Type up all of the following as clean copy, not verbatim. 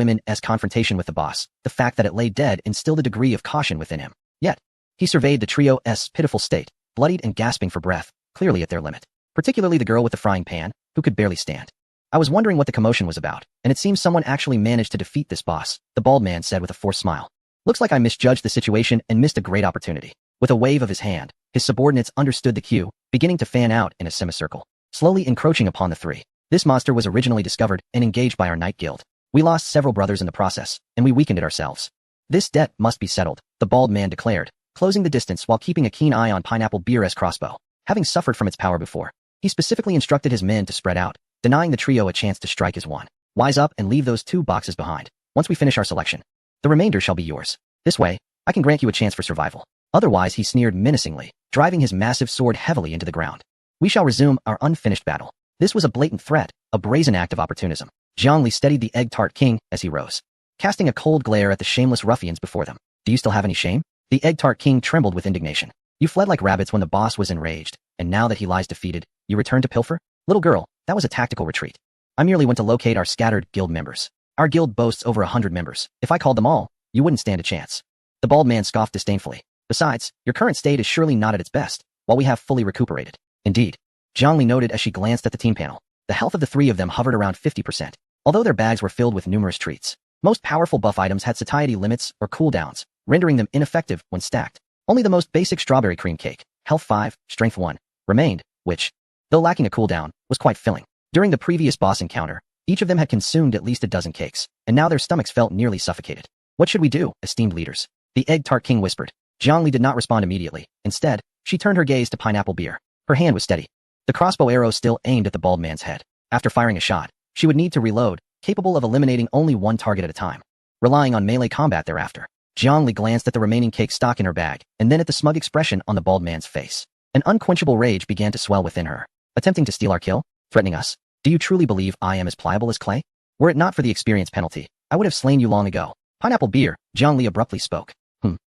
women's confrontation with the boss, the fact that it lay dead instilled a degree of caution within him. Yet, he surveyed the trio's pitiful state, bloodied and gasping for breath, clearly at their limit. Particularly the girl with the frying pan, who could barely stand. I was wondering what the commotion was about, and it seems someone actually managed to defeat this boss, the bald man said with a forced smile. Looks like I misjudged the situation and missed a great opportunity. With a wave of his hand, his subordinates understood the cue, beginning to fan out in a semicircle, slowly encroaching upon the three. This monster was originally discovered and engaged by our night guild. We lost several brothers in the process, and we weakened it ourselves. This debt must be settled, the bald man declared, closing the distance while keeping a keen eye on Pineapple Beer's crossbow. Having suffered from its power before, he specifically instructed his men to spread out, denying the trio a chance to strike as one. Wise up and leave those 2 boxes behind. Once we finish our selection, the remainder shall be yours. This way, I can grant you a chance for survival. Otherwise, he sneered menacingly, driving his massive sword heavily into the ground. We shall resume our unfinished battle. This was a blatant threat, a brazen act of opportunism. Zhongli steadied the egg-tart king as he rose, casting a cold glare at the shameless ruffians before them. Do you still have any shame? The egg-tart king trembled with indignation. You fled like rabbits when the boss was enraged, and now that he lies defeated, you return to pilfer? Little girl, that was a tactical retreat. I merely went to locate our scattered guild members. Our guild boasts over 100 members. If I called them all, you wouldn't stand a chance. The bald man scoffed disdainfully. Besides, your current state is surely not at its best, while we have fully recuperated. Indeed. Zhongli noted as she glanced at the team panel. The health of the 3 of them hovered around 50%, although their bags were filled with numerous treats. Most powerful buff items had satiety limits or cooldowns, rendering them ineffective when stacked. Only the most basic strawberry cream cake, health 5, strength 1, remained, which, though lacking a cooldown, was quite filling. During the previous boss encounter, each of them had consumed at least a dozen cakes, and now their stomachs felt nearly suffocated. What should we do, esteemed leaders? The egg-tart king whispered. Zhongli did not respond immediately. Instead, she turned her gaze to Pineapple Beer. Her hand was steady. The crossbow arrow still aimed at the bald man's head. After firing a shot, she would need to reload, capable of eliminating only one target at a time, relying on melee combat thereafter. Zhongli glanced at the remaining cake stock in her bag, and then at the smug expression on the bald man's face. An unquenchable rage began to swell within her. Attempting to steal our kill? Threatening us? Do you truly believe I am as pliable as clay? Were it not for the experience penalty, I would have slain you long ago. Pineapple Beer, Zhongli abruptly spoke.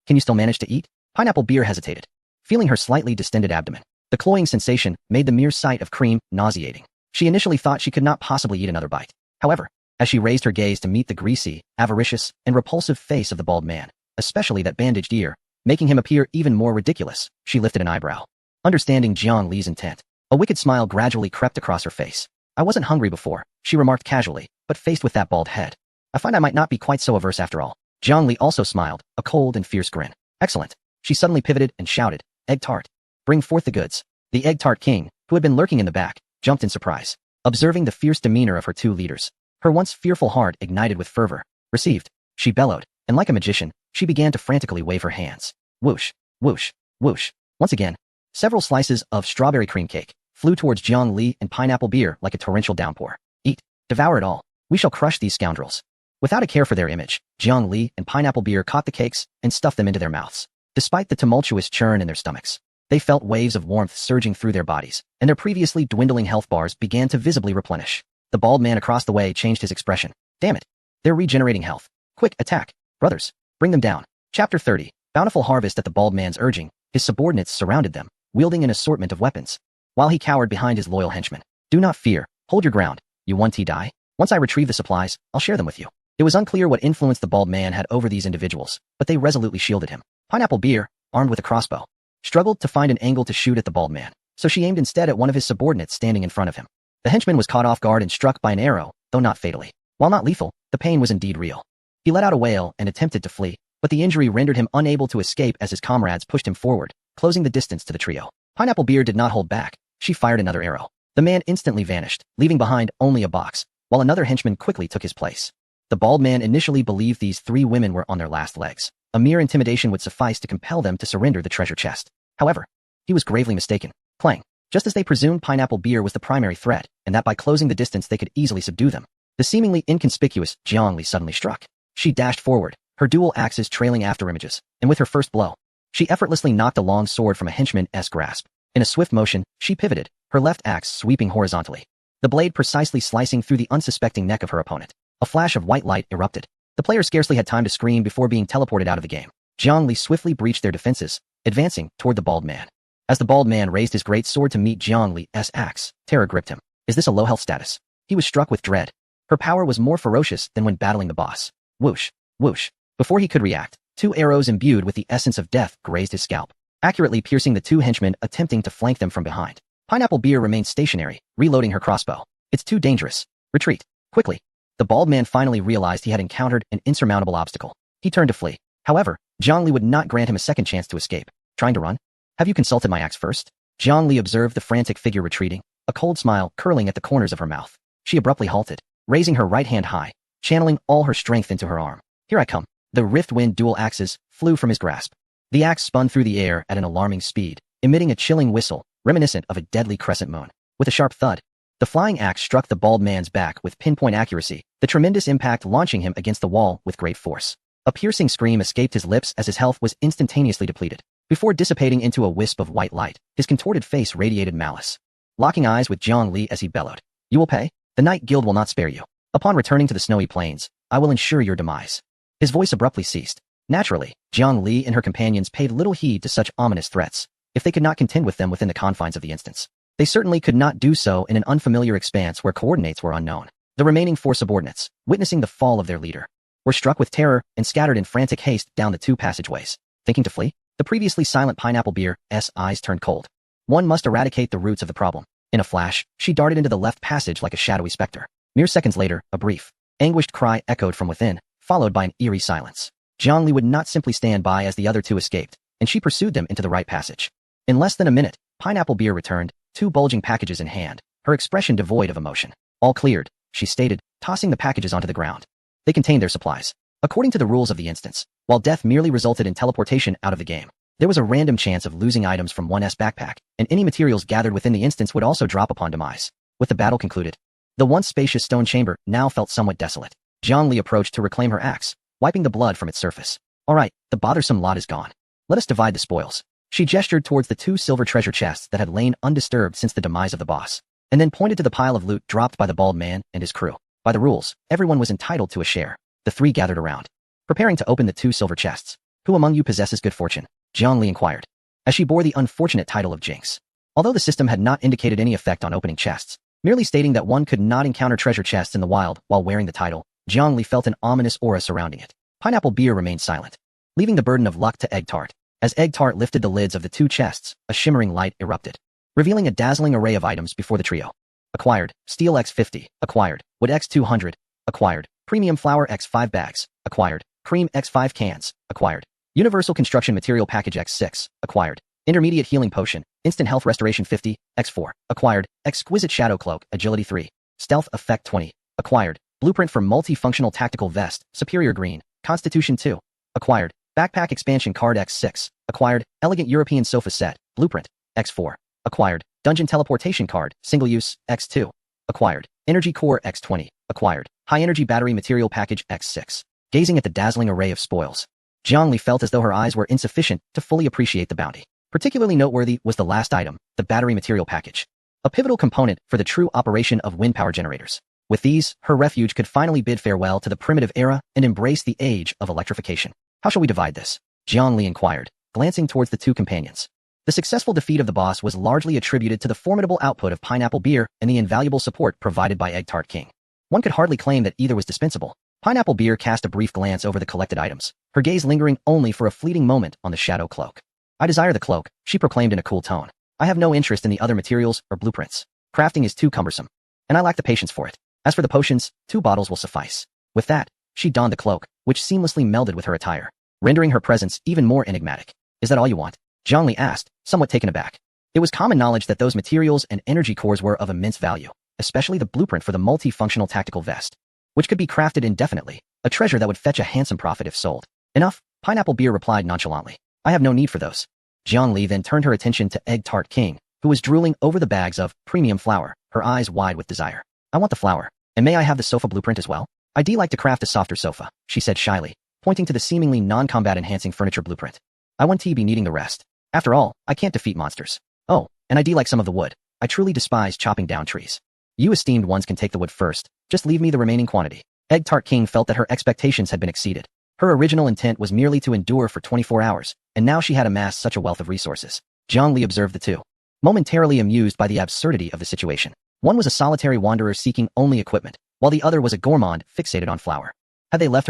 Can you still manage to eat? Pineapple Beer hesitated, feeling her slightly distended abdomen. The cloying sensation made the mere sight of cream nauseating. She initially thought she could not possibly eat another bite. However, as she raised her gaze to meet the greasy, avaricious, and repulsive face of the bald man, especially that bandaged ear, making him appear even more ridiculous, she lifted an eyebrow. Understanding Jiang Li's intent, a wicked smile gradually crept across her face. I wasn't hungry before, she remarked casually, but faced with that bald head, I find I might not be quite so averse after all. Jiang Li also smiled, a cold and fierce grin. Excellent. She suddenly pivoted and shouted, Egg tart. Bring forth the goods. The egg tart king, who had been lurking in the back, jumped in surprise, observing the fierce demeanor of her 2 leaders. Her once fearful heart ignited with fervor. Received, she bellowed, and like a magician, she began to frantically wave her hands. Whoosh, whoosh, whoosh. Once again, several slices of strawberry cream cake flew towards Jiang Li and Pineapple Beer like a torrential downpour. Eat, devour it all. We shall crush these scoundrels. Without a care for their image, Jiang Li and Pineapple Beer caught the cakes and stuffed them into their mouths. Despite the tumultuous churn in their stomachs, they felt waves of warmth surging through their bodies, and their previously dwindling health bars began to visibly replenish. The bald man across the way changed his expression. Damn it. They're regenerating health. Quick, attack. Brothers, bring them down. Chapter 30. Bountiful harvest. At the bald man's urging, his subordinates surrounded them, wielding an assortment of weapons, while he cowered behind his loyal henchmen. Do not fear. Hold your ground. You want to die? Once I retrieve the supplies, I'll share them with you. It was unclear what influence the bald man had over these individuals, but they resolutely shielded him. Pineapple Beer, armed with a crossbow, struggled to find an angle to shoot at the bald man, so she aimed instead at one of his subordinates standing in front of him. The henchman was caught off guard and struck by an arrow, though not fatally. While not lethal, the pain was indeed real. He let out a wail and attempted to flee, but the injury rendered him unable to escape as his comrades pushed him forward, closing the distance to the trio. Pineapple Beer did not hold back. She fired another arrow. The man instantly vanished, leaving behind only a box, while another henchman quickly took his place. The bald man initially believed these 3 women were on their last legs. A mere intimidation would suffice to compel them to surrender the treasure chest. However, he was gravely mistaken. Clang. Just as they presumed Pineapple Beer was the primary threat, and that by closing the distance they could easily subdue them, the seemingly inconspicuous Jiang Li suddenly struck. She dashed forward, her dual axes trailing after images, and with her first blow, she effortlessly knocked a long sword from a henchman's grasp. In a swift motion, she pivoted, her left axe sweeping horizontally, the blade precisely slicing through the unsuspecting neck of her opponent. A flash of white light erupted. The player scarcely had time to scream before being teleported out of the game. Jiang Li swiftly breached their defenses, advancing toward the bald man. As the bald man raised his great sword to meet Jiang Li's axe, terror gripped him. Is this a low health status? He was struck with dread. Her power was more ferocious than when battling the boss. Whoosh, whoosh. Before he could react, 2 arrows imbued with the essence of death grazed his scalp, accurately piercing the 2 henchmen attempting to flank them from behind. Pineapple Beer remained stationary, reloading her crossbow. It's too dangerous. Retreat. Quickly. The bald man finally realized he had encountered an insurmountable obstacle. He turned to flee. However, Zhongli would not grant him a second chance to escape. Trying to run? Have you consulted my axe first? Zhongli observed the frantic figure retreating, a cold smile curling at the corners of her mouth. She abruptly halted, raising her right hand high, channeling all her strength into her arm. Here I come. The Riftwind dual axes flew from his grasp. The axe spun through the air at an alarming speed, emitting a chilling whistle, reminiscent of a deadly crescent moon. With a sharp thud, the flying axe struck the bald man's back with pinpoint accuracy, the tremendous impact launching him against the wall with great force. A piercing scream escaped his lips as his health was instantaneously depleted. Before dissipating into a wisp of white light, his contorted face radiated malice. Locking eyes with Zhang Li as he bellowed, "You will pay? The Night Guild will not spare you. Upon returning to the snowy plains, I will ensure your demise." His voice abruptly ceased. Naturally, Zhang Li and her companions paid little heed to such ominous threats. If they could not contend with them within the confines of the instance, they certainly could not do so in an unfamiliar expanse where coordinates were unknown. The remaining 4 subordinates, witnessing the fall of their leader, were struck with terror and scattered in frantic haste down the 2 passageways. Thinking to flee? The previously silent Pineapple Beer's eyes turned cold. One must eradicate the roots of the problem. In a flash, she darted into the left passage like a shadowy specter. Mere seconds later, a brief, anguished cry echoed from within, followed by an eerie silence. Zhang Li would not simply stand by as the other 2 escaped, and she pursued them into the right passage. In less than a minute, Pineapple Beer returned, 2 bulging packages in hand, her expression devoid of emotion. All cleared, she stated, tossing the packages onto the ground. They contained their supplies. According to the rules of the instance, while death merely resulted in teleportation out of the game, there was a random chance of losing items from one's backpack, and any materials gathered within the instance would also drop upon demise. With the battle concluded, the once spacious stone chamber now felt somewhat desolate. Zhang Li approached to reclaim her axe, wiping the blood from its surface. All right, the bothersome lot is gone. Let us divide the spoils. She gestured towards the 2 silver treasure chests that had lain undisturbed since the demise of the boss, and then pointed to the pile of loot dropped by the bald man and his crew. By the rules, everyone was entitled to a share. The 3 gathered around, preparing to open the 2 silver chests. Who among you possesses good fortune? Zhang Li inquired, as she bore the unfortunate title of Jinx. Although the system had not indicated any effect on opening chests, merely stating that one could not encounter treasure chests in the wild while wearing the title, Zhang Li felt an ominous aura surrounding it. Pineapple Beer remained silent, leaving the burden of luck to Egg Tart. As Egg Tart lifted the lids of the 2 chests, a shimmering light erupted, revealing a dazzling array of items before the trio. Acquired, Steel X50, acquired, Wood X200, acquired, Premium Flour X5 bags, acquired, Cream X5 cans, acquired, Universal Construction Material Package X6, acquired, Intermediate Healing Potion, Instant Health Restoration 50, X4, acquired, Exquisite Shadow Cloak, Agility 3, Stealth Effect 20, acquired, Blueprint for Multifunctional Tactical Vest, Superior Green, Constitution 2, acquired, Backpack Expansion Card X6, acquired, Elegant European Sofa Set, Blueprint, X4, acquired, Dungeon Teleportation Card, Single Use, X2, acquired, Energy Core X20, acquired, High Energy Battery Material Package X6. Gazing at the dazzling array of spoils, Zhang Li felt as though her eyes were insufficient to fully appreciate the bounty. Particularly noteworthy was the last item, the battery material package, a pivotal component for the true operation of wind power generators. With these, her refuge could finally bid farewell to the primitive era and embrace the age of electrification. How shall we divide this? Zhang Li inquired, glancing towards the 2 companions. The successful defeat of the boss was largely attributed to the formidable output of Pineapple Beer and the invaluable support provided by Egg Tart King. One could hardly claim that either was dispensable. Pineapple Beer cast a brief glance over the collected items, her gaze lingering only for a fleeting moment on the shadow cloak. I desire the cloak, she proclaimed in a cool tone. I have no interest in the other materials or blueprints. Crafting is too cumbersome, and I lack the patience for it. As for the potions, 2 bottles will suffice. With that, she donned the cloak, which seamlessly melded with her attire, rendering her presence even more enigmatic. Is that all you want? Zhang Li asked, somewhat taken aback. It was common knowledge that those materials and energy cores were of immense value, especially the blueprint for the multifunctional tactical vest, which could be crafted indefinitely, a treasure that would fetch a handsome profit if sold. Enough, Pineapple Beer replied nonchalantly. I have no need for those. Zhang Li then turned her attention to Egg Tart King, who was drooling over the bags of premium flour, her eyes wide with desire. I want the flour, and may I have the sofa blueprint as well? I'd like to craft a softer sofa, she said shyly, pointing to the seemingly non-combat enhancing furniture blueprint. I want to be needing the rest. After all, I can't defeat monsters. Oh, and I like some of the wood. I truly despise chopping down trees. You esteemed ones can take the wood first, just leave me the remaining quantity. Egg Tart King felt that her expectations had been exceeded. Her original intent was merely to endure for 24 hours, and now she had amassed such a wealth of resources. Zhang Li observed the 2, momentarily amused by the absurdity of the situation. One was a solitary wanderer seeking only equipment, while the other was a gourmand fixated on flour. Had they left her